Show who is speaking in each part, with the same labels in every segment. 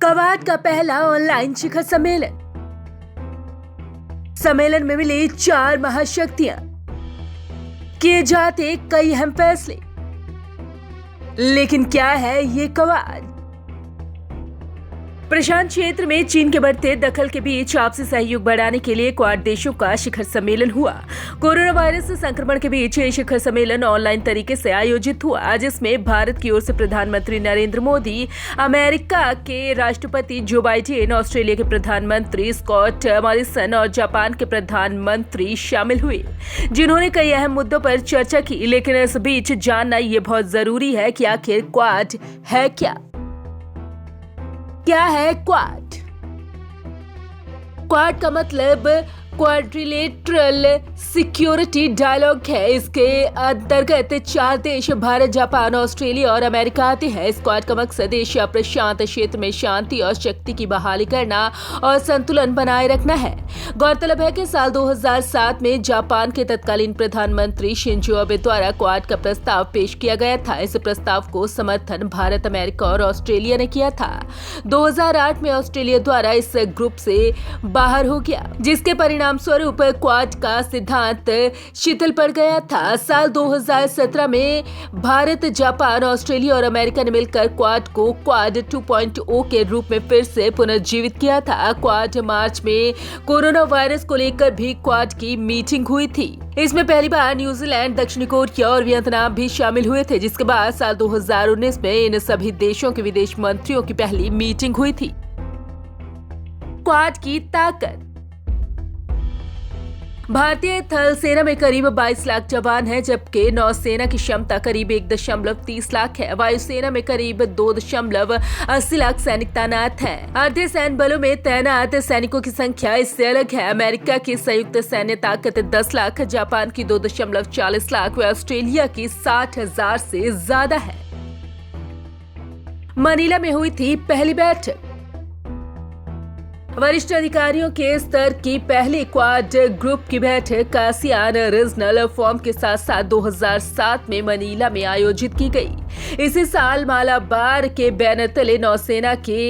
Speaker 1: Quad का पहला online शिखर सम्मेलन। सम्मेलन में मिली 4 महाशक्तियां, किए जाते कई अहम फैसले। लेकिन क्या है ये क्वाड? प्रशांत क्षेत्र में चीन के बढ़ते दखल के बीच आपसी सहयोग बढ़ाने के लिए क्वाड देशों का शिखर सम्मेलन हुआ। कोरोना वायरस संक्रमण के बीच ये शिखर सम्मेलन ऑनलाइन तरीके से आयोजित हुआ, जिसमें भारत की ओर से प्रधानमंत्री नरेंद्र मोदी, अमेरिका के राष्ट्रपति जो बाइडेन, ऑस्ट्रेलिया के प्रधानमंत्री स्कॉट मॉरिसन और जापान के प्रधानमंत्री शामिल हुए, जिन्होंने कई अहम मुद्दों पर चर्चा की। लेकिन इस बीच जानना ये बहुत जरूरी है कि आखिर क्वाड है क्या? क्या है क्वाड? क्वाड का मतलब क्वाड्रिलेटरल सिक्योरिटी डायलॉग है। इसके अंतर्गत 4 देश भारत, जापान, ऑस्ट्रेलिया और अमेरिका आते हैं। इस क्वाड का मकसद एशिया प्रशांत क्षेत्र में शांति और शक्ति की बहाली करना और संतुलन बनाए रखना है। गौरतलब है कि साल 2007 में जापान के तत्कालीन प्रधानमंत्री शिंजो अबे द्वारा क्वाड का प्रस्ताव पेश किया गया था। इस प्रस्ताव को समर्थन भारत, अमेरिका और ऑस्ट्रेलिया ने किया था। 2008 में ऑस्ट्रेलिया द्वारा इस ग्रुप से बाहर हो गया, जिसके परिणाम स्वरूप क्वाड का सिद्धांत शिथिल पड़ गया था। साल 2017 में भारत, जापान, ऑस्ट्रेलिया और अमेरिका ने मिलकर क्वाड को क्वाड 2.0 के रूप में फिर से पुनर्जीवित किया था। क्वाड मार्च में कोरोना वायरस को लेकर भी क्वाड की मीटिंग हुई थी। इसमें पहली बार न्यूजीलैंड, दक्षिणी कोरिया और वियतनाम भी शामिल हुए थे, जिसके बाद साल 2019 में इन सभी देशों के विदेश मंत्रियों की पहली मीटिंग हुई थी। क्वाड की ताकत। भारतीय थल सेना में करीब 22 लाख जवान हैं, जबकि नौसेना की क्षमता करीब 1.30 लाख है। वायुसेना में करीब 2.80 लाख सैनिक तैनात हैं। अर्ध सैन्य बलों में तैनात सैनिकों की संख्या इससे अलग है। अमेरिका की संयुक्त सैन्य ताकत 10 लाख, जापान की 2.40 लाख व ऑस्ट्रेलिया की 60,000 से ज्यादा है। मनीला में हुई थी पहली बैठक। वरिष्ठ अधिकारियों के स्तर की पहली क्वाड ग्रुप की बैठक आसियान रीजनल फोरम के साथ साथ 2007 में मनीला में आयोजित की गई। इसी साल मालाबार के बैनर तले नौसेना के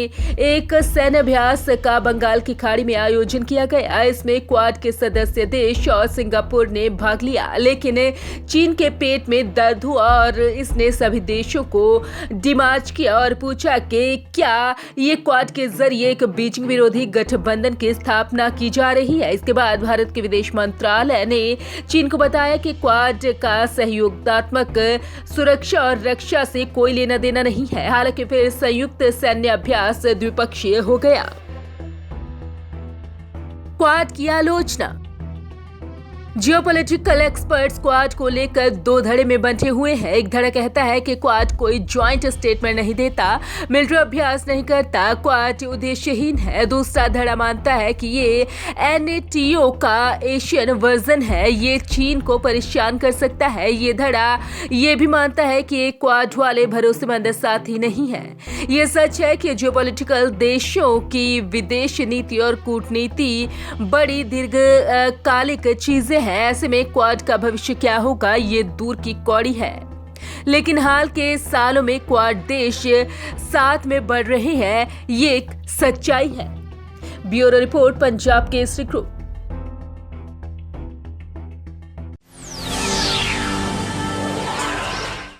Speaker 1: एक सैन्य अभ्यास का बंगाल की खाड़ी में आयोजन किया गया। इसमें क्वाड के सदस्य देश और सिंगापुर ने भाग लिया, लेकिन चीन के पेट में दर्द हुआ और इसने सभी देशों को डिमार्च किया और पूछा कि क्या ये क्वाड के जरिए एक बीजिंग विरोधी गठबंधन की स्थापना की जा रही है। इसके बाद भारत के विदेश मंत्रालय ने चीन को बताया कि क्वाड का सहयोगात्मक सुरक्षा और रक्षा से कोई लेना देना नहीं है। हालांकि फिर संयुक्त सैन्य अभ्यास द्विपक्षीय हो गया। क्वाड की आलोचना। जियोपॉलिटिकल एक्सपर्ट्स क्वाड को लेकर 2 धड़े में बंटे हुए हैं। एक धड़ा कहता है कि क्वाड कोई ज्वाइंट स्टेटमेंट नहीं देता, मिलिट्री अभ्यास नहीं करता, क्वाड उद्देश्यहीन है। दूसरा धड़ा मानता है कि ये NATO का एशियन वर्जन है, ये चीन को परेशान कर सकता है। ये धड़ा ये भी मानता है कि ये क्वाड वाले भरोसेमंद साथी नहीं है। ये सच है कि जियोपॉलिटिकल देशों की विदेश नीति और कूटनीति बड़ी दीर्घकालिक चीजें हैं। ऐसे में क्वाड का भविष्य क्या होगा, ये दूर की कौड़ी है। लेकिन हाल के सालों में क्वाड देश साथ में बढ़ रहे हैं, ये एक सच्चाई है। Bureau report, Punjab Kesari group.